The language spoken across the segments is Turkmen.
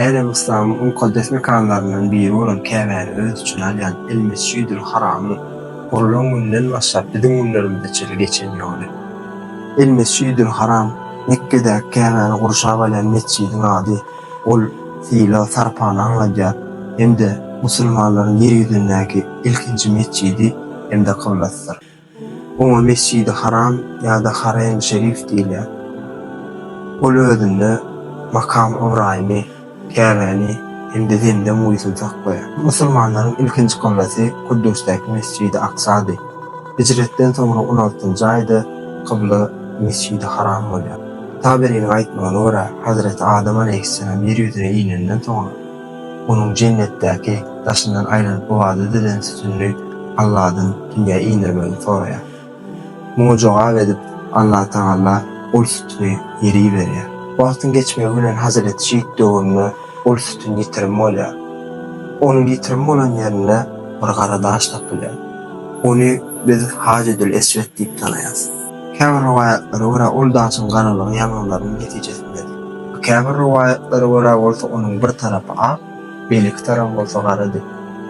Şäherem İslamyň mukaddes mekanlarynyň biri bolan Käbäni öz üçin alýan El-Mescidül Haramyň gurulan günden başlap bizim günlerimizde çeli geçen ýoly. El-Mescidül Haram Mekke'däki Käbäni gurşa alýan mescidiň ady. Ol Fila Sarpana aňladýar hem-de musulmanlaryň ýer ýüzündäki ilkinji mescidi hem-de kyblasydyr. Oňa Mescidi Haram ýa-da Harem Şerif diýilýär. Ol özünde Makam Ibrahim'i, Käbäni hem-de zende muýsy saklanýar. Musulmanlaryň ilkinji kıblasy Kuddusdäki Mescidi Aksa'dy. Hicretden soňra 16-njy aýda kıbla Mescidi Haram bolýar. Taberiniň aýtmagyna görä, Hazreti Adam aleyhisselam ýer ýüzüne iňenden soňra onuň jennetdäki daşyndan aýlanyp wada edilen sütünli Allah'dan dünýäge iňdirmegini soraýar. Muňa jogap edip Allah Taala ol sütüni ýeri berýär. Wagtyň geçmegi bilen Hazreti Şiit döwründe ol sütün ýitirim bolýar. Onuň ýitirim bolan ýerinde bir gara daş tapylýar. Ony biz Hajedül Eswed diýip tanaýas. Käbir riwayatlara görä ol daşyň garalygy ýanglaryň netijesindedir. Käbir riwayatlara görä bolsa onuň bir tarapy ak, beýleki tarapy bolsa garady.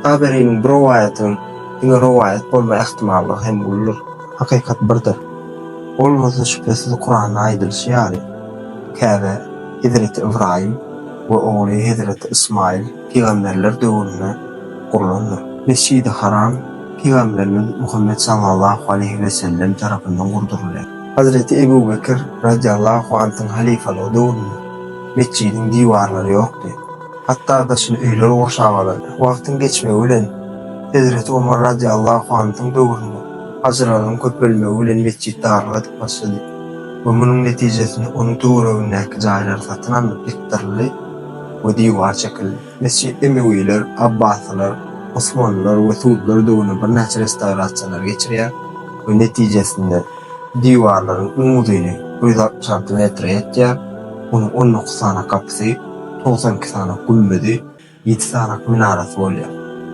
Taberiniň bir riwayatyň diňe riwayat bolma ähtimallygy hem bolýar. Hakykat birdir. Ol bolsa şüphesiz Kur'an'a aýdylyşy ýaly. Käbe, Hazreti Ibrahim we oğlu Hazreti İsmail peygamberler döwründe gurulandyr. Mescidi Haram Peygamberimiz Muhammed sallallahu aleyhi ve sellem tarapyndan gurdurulýar. Hazreti Ebu Bekir radiyallahu anh'ın halifalygy döwründe mescidiň diwarlary ýokdy. Hatda daşyny öýler gorşawalar. Wagtyň geçmegi bilen Hazreti Ömer radiyallahu anh'ın döwründe hajylaryň köp bölmegi bilen mescid darladyp başlady. Bunun netijesinde onun tuğrağındaki caylar satın alıp yıktırıldı ve divar çekildi. Mescid Emeviler, Abbasiler, Osmanlılar ve Suudlar doğunu bir neçe restorasyoner geçiriyor ve neticesinde divarların umuduyla 166 metre yettiler. Onun 19 tane kapısı, 92 tane kulmedi, 7 tane minarası oluyor.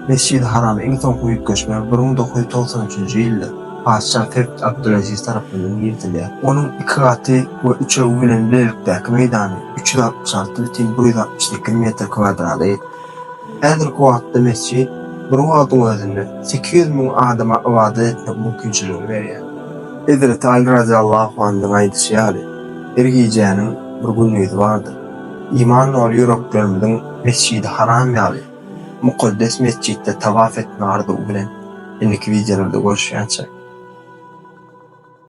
Mescid-i Haram en son büyük göçme 1993 yılda Padişah Fevd Abdülaziz tarafından yürütülüyor. Onun 2 katı ve 3 evi bilen birlikteki meydanı 366,162 metre kvadrada etti. Ädir kuwatly mescid bir wagtyň özünde 800.000 adama ibadet etmek mümkinçiligi berýär. Hazreti Ali radiyallahu anh'ın aýdysy ýaly, bir gijäniň bir günlügi bardyr. İman ol ýüreklerimiziň Mescidi Haram ýaly mukaddes mescidde tawaf etme arzuwy bilen indiki videolarda görüşýänçä.